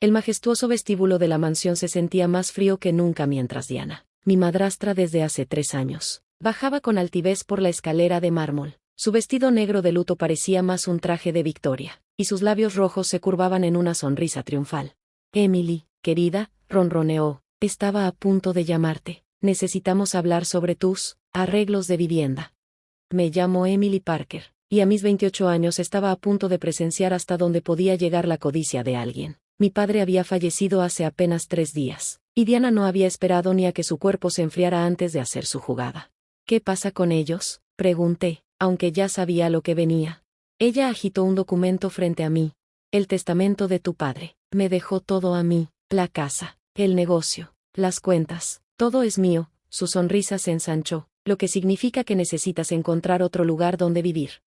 El majestuoso vestíbulo de la mansión se sentía más frío que nunca mientras Diana, mi madrastra desde hace 3 años, bajaba con altivez por la escalera de mármol. Su vestido negro de luto parecía más un traje de victoria, y sus labios rojos se curvaban en una sonrisa triunfal. Emily, querida, ronroneó, estaba a punto de llamarte. Necesitamos hablar sobre tus arreglos de vivienda. Me llamo Emily Parker, y a mis 28 años estaba a punto de presenciar hasta dónde podía llegar la codicia de alguien. Mi padre había fallecido hace apenas 3 días, y Diana no había esperado ni a que su cuerpo se enfriara antes de hacer su jugada. ¿Qué pasa con ellos?, pregunté, aunque ya sabía lo que venía. Ella agitó un documento frente a mí. El testamento de tu padre. Me dejó todo a mí, la casa, el negocio, las cuentas, todo es mío. Su sonrisa se ensanchó, lo que significa que necesitas encontrar otro lugar donde vivir.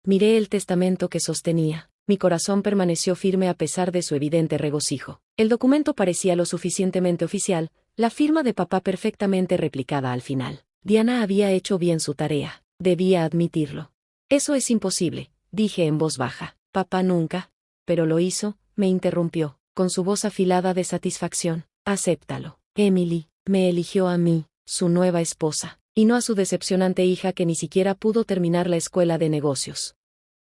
Miré el testamento que sostenía. Mi corazón permaneció firme a pesar de su evidente regocijo. El documento parecía lo suficientemente oficial, la firma de papá perfectamente replicada al final. Diana había hecho bien su tarea, debía admitirlo. Eso es imposible, dije en voz baja. Papá nunca. Pero lo hizo, me interrumpió, con su voz afilada de satisfacción. Acéptalo. Emily me eligió a mí, su nueva esposa, y no a su decepcionante hija que ni siquiera pudo terminar la escuela de negocios.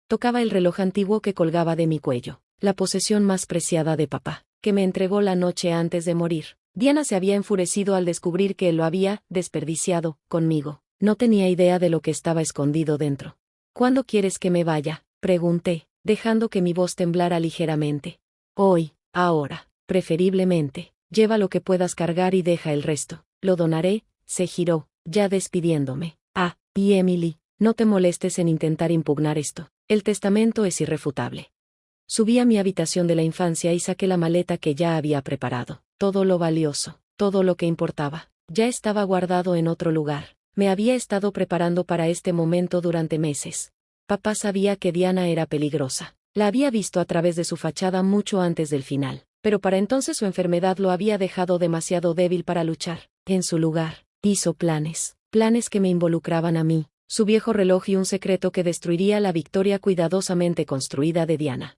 Tocaba el reloj antiguo que colgaba de mi cuello, la posesión más preciada de papá, que me entregó la noche antes de morir. Diana se había enfurecido al descubrir que él lo había desperdiciado conmigo. No tenía idea de lo que estaba escondido dentro. ¿Cuándo quieres que me vaya?, pregunté, dejando que mi voz temblara ligeramente. Hoy, ahora, preferiblemente. Lleva lo que puedas cargar y deja el resto. Lo donaré. Se giró, ya despidiéndome. Ah, y Emily, no te molestes en intentar impugnar esto. El testamento es irrefutable. Subí a mi habitación de la infancia y saqué la maleta que ya había preparado. Todo lo valioso, todo lo que importaba, ya estaba guardado en otro lugar. Me había estado preparando para este momento durante meses. Papá sabía que Diana era peligrosa. La había visto a través de su fachada mucho antes del final, pero para entonces su enfermedad lo había dejado demasiado débil para luchar. En su lugar, hizo planes que me involucraban a mí, su viejo reloj y un secreto que destruiría la victoria cuidadosamente construida de Diana.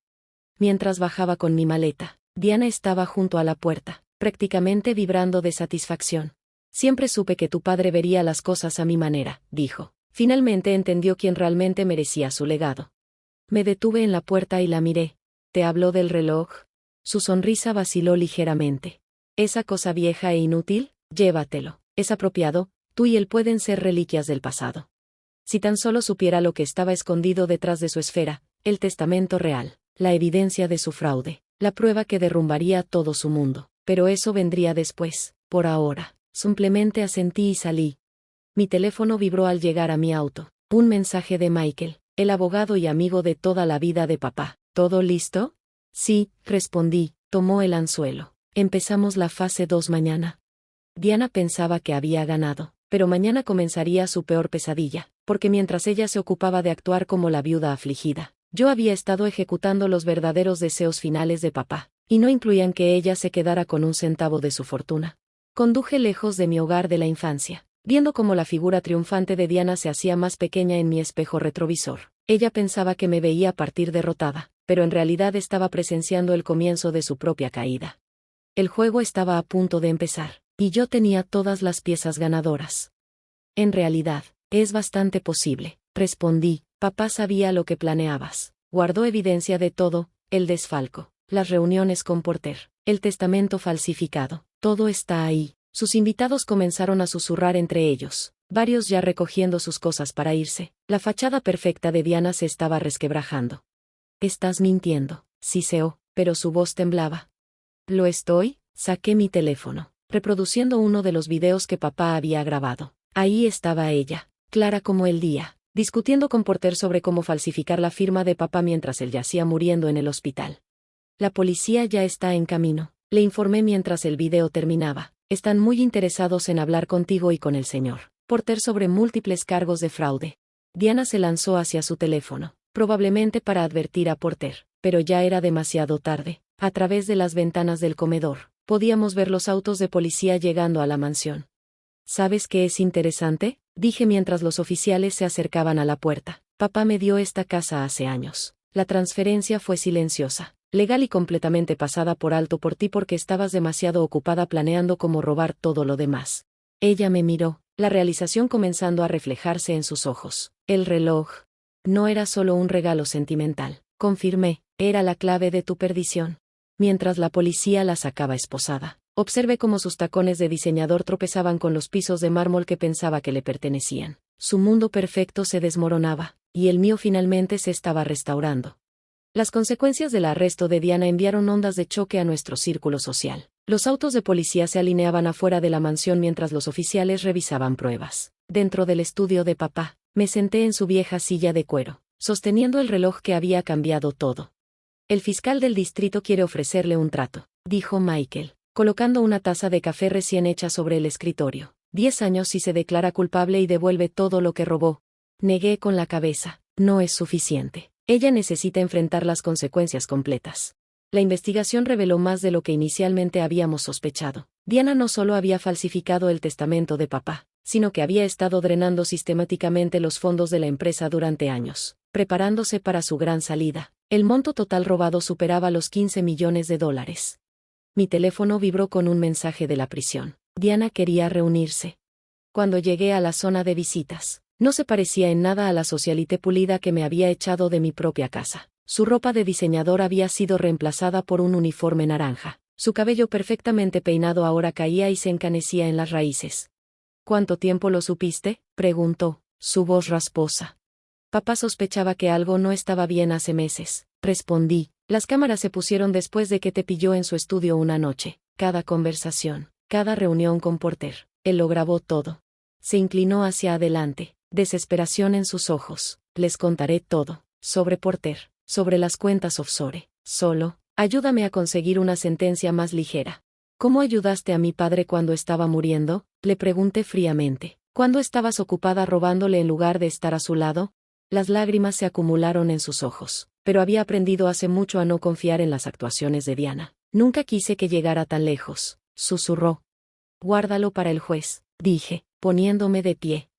Mientras bajaba con mi maleta, Diana estaba junto a la puerta, prácticamente vibrando de satisfacción. Siempre supe que tu padre vería las cosas a mi manera, dijo. Finalmente entendió quién realmente merecía su legado. Me detuve en la puerta y la miré. ¿Te habló del reloj? Su sonrisa vaciló ligeramente. Esa cosa vieja e inútil, llévatelo. Es apropiado, tú y él pueden ser reliquias del pasado. Si tan solo supiera lo que estaba escondido detrás de su esfera, el testamento real, la evidencia de su fraude, la prueba que derrumbaría todo su mundo. Pero eso vendría después. Por ahora, simplemente asentí y salí. Mi teléfono vibró al llegar a mi auto. Un mensaje de Michael, el abogado y amigo de toda la vida de papá. ¿Todo listo? Sí, respondí. Tomó el anzuelo. Empezamos la fase 2 mañana. Diana pensaba que había ganado, pero mañana comenzaría su peor pesadilla, porque mientras ella se ocupaba de actuar como la viuda afligida, yo había estado ejecutando los verdaderos deseos finales de papá, y no incluían que ella se quedara con un centavo de su fortuna. Conduje lejos de mi hogar de la infancia, viendo cómo la figura triunfante de Diana se hacía más pequeña en mi espejo retrovisor. Ella pensaba que me veía partir derrotada, pero en realidad estaba presenciando el comienzo de su propia caída. El juego estaba a punto de empezar, y yo tenía todas las piezas ganadoras. En realidad, es bastante posible, respondí. Papá sabía lo que planeabas. Guardó evidencia de todo, el desfalco, las reuniones con Porter, el testamento falsificado. Todo está ahí. Sus invitados comenzaron a susurrar entre ellos, varios ya recogiendo sus cosas para irse. La fachada perfecta de Diana se estaba resquebrajando. Estás mintiendo, siseó, pero su voz temblaba. ¿Lo estoy? Saqué mi teléfono, reproduciendo uno de los videos que papá había grabado. Ahí estaba ella, clara como el día, discutiendo con Porter sobre cómo falsificar la firma de papá mientras él yacía muriendo en el hospital. La policía ya está en camino, le informé mientras el video terminaba. Están muy interesados en hablar contigo y con el señor Porter sobre múltiples cargos de fraude. Diana se lanzó hacia su teléfono, probablemente para advertir a Porter, pero ya era demasiado tarde. A través de las ventanas del comedor, podíamos ver los autos de policía llegando a la mansión. ¿Sabes qué es interesante?, dije mientras los oficiales se acercaban a la puerta. Papá me dio esta casa hace años. La transferencia fue silenciosa. legal y completamente pasada por alto por ti porque estabas demasiado ocupada planeando cómo robar todo lo demás. Ella me miró, la realización comenzando a reflejarse en sus ojos. El reloj. No era solo un regalo sentimental, confirmé, era la clave de tu perdición. Mientras la policía la sacaba esposada, observé cómo sus tacones de diseñador tropezaban con los pisos de mármol que pensaba que le pertenecían. Su mundo perfecto se desmoronaba, y el mío finalmente se estaba restaurando. Las consecuencias del arresto de Diana enviaron ondas de choque a nuestro círculo social. Los autos de policía se alineaban afuera de la mansión mientras los oficiales revisaban pruebas. Dentro del estudio de papá, me senté en su vieja silla de cuero, sosteniendo el reloj que había cambiado todo. El fiscal del distrito quiere ofrecerle un trato, dijo Michael, colocando una taza de café recién hecha sobre el escritorio. 10 años si se declara culpable y devuelve todo lo que robó. Negué con la cabeza. No es suficiente. Ella necesita enfrentar las consecuencias completas. La investigación reveló más de lo que inicialmente habíamos sospechado. Diana no solo había falsificado el testamento de papá, sino que había estado drenando sistemáticamente los fondos de la empresa durante años, preparándose para su gran salida. El monto total robado superaba los $15 millones. Mi teléfono vibró con un mensaje de la prisión. Diana quería reunirse. Cuando llegué a la zona de visitas, no se parecía en nada a la socialite pulida que me había echado de mi propia casa. Su ropa de diseñador había sido reemplazada por un uniforme naranja. Su cabello perfectamente peinado ahora caía y se encanecía en las raíces. ¿Cuánto tiempo lo supiste?, preguntó, su voz rasposa. Papá sospechaba que algo no estaba bien hace meses, respondí. Las cámaras se pusieron después de que te pilló en su estudio una noche. Cada conversación, cada reunión con Porter, él lo grabó todo. Se inclinó hacia adelante, desesperación en sus ojos. Les contaré todo, sobre Porter, sobre las cuentas offshore. Solo, ayúdame a conseguir una sentencia más ligera. ¿Cómo ayudaste a mi padre cuando estaba muriendo?, le pregunté fríamente. ¿Cuándo estabas ocupada robándole en lugar de estar a su lado? Las lágrimas se acumularon en sus ojos, pero había aprendido hace mucho a no confiar en las actuaciones de Diana. Nunca quise que llegara tan lejos, susurró. Guárdalo para el juez, dije, poniéndome de pie.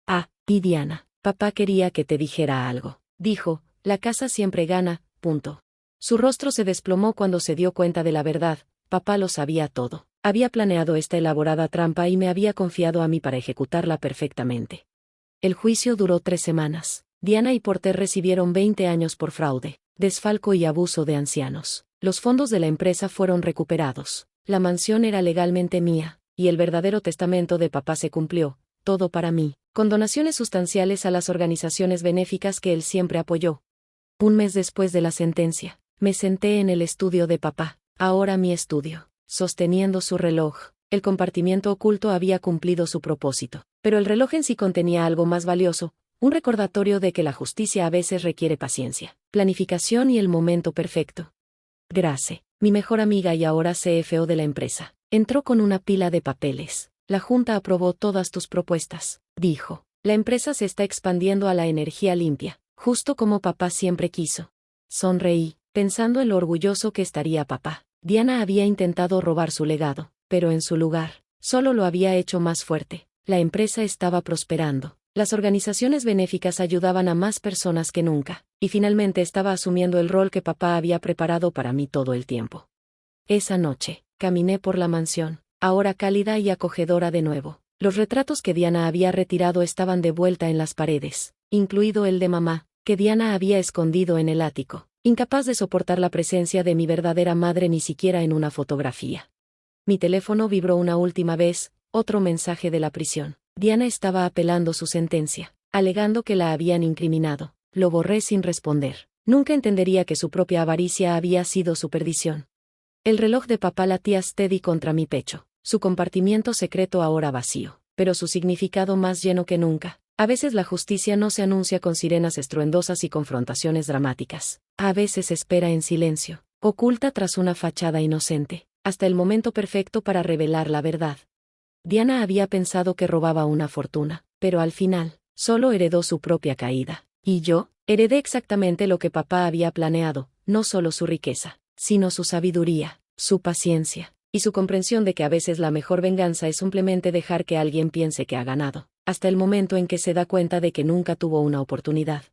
Y Diana, papá quería que te dijera algo, dijo, la casa siempre gana, punto. Su rostro se desplomó cuando se dio cuenta de la verdad. Papá lo sabía todo. Había planeado esta elaborada trampa y me había confiado a mí para ejecutarla perfectamente. El juicio duró 3 semanas. Diana y Porter recibieron 20 años por fraude, desfalco y abuso de ancianos. Los fondos de la empresa fueron recuperados. La mansión era legalmente mía, y el verdadero testamento de papá se cumplió, todo para mí, con donaciones sustanciales a las organizaciones benéficas que él siempre apoyó. Un mes después de la sentencia, me senté en el estudio de papá, ahora mi estudio, sosteniendo su reloj. El compartimiento oculto había cumplido su propósito, pero el reloj en sí contenía algo más valioso, un recordatorio de que la justicia a veces requiere paciencia, planificación y el momento perfecto. Grace, mi mejor amiga y ahora CFO de la empresa, entró con una pila de papeles. La Junta aprobó todas tus propuestas, dijo. La empresa se está expandiendo a la energía limpia, justo como papá siempre quiso. Sonreí, pensando en lo orgulloso que estaría papá. Diana había intentado robar su legado, pero en su lugar, solo lo había hecho más fuerte. La empresa estaba prosperando. Las organizaciones benéficas ayudaban a más personas que nunca, y finalmente estaba asumiendo el rol que papá había preparado para mí todo el tiempo. Esa noche, caminé por la mansión, ahora cálida y acogedora de nuevo. Los retratos que Diana había retirado estaban de vuelta en las paredes, incluido el de mamá, que Diana había escondido en el ático, incapaz de soportar la presencia de mi verdadera madre ni siquiera en una fotografía. Mi teléfono vibró una última vez, otro mensaje de la prisión. Diana estaba apelando su sentencia, alegando que la habían incriminado. Lo borré sin responder. Nunca entendería que su propia avaricia había sido su perdición. El reloj de papá latía steady contra mi pecho, su compartimiento secreto ahora vacío, pero su significado más lleno que nunca. A veces la justicia no se anuncia con sirenas estruendosas y confrontaciones dramáticas. A veces espera en silencio, oculta tras una fachada inocente, hasta el momento perfecto para revelar la verdad. Diana había pensado que robaba una fortuna, pero al final, solo heredó su propia caída. Y yo, heredé exactamente lo que papá había planeado, no solo su riqueza, sino su sabiduría, su paciencia, y su comprensión de que a veces la mejor venganza es simplemente dejar que alguien piense que ha ganado, hasta el momento en que se da cuenta de que nunca tuvo una oportunidad.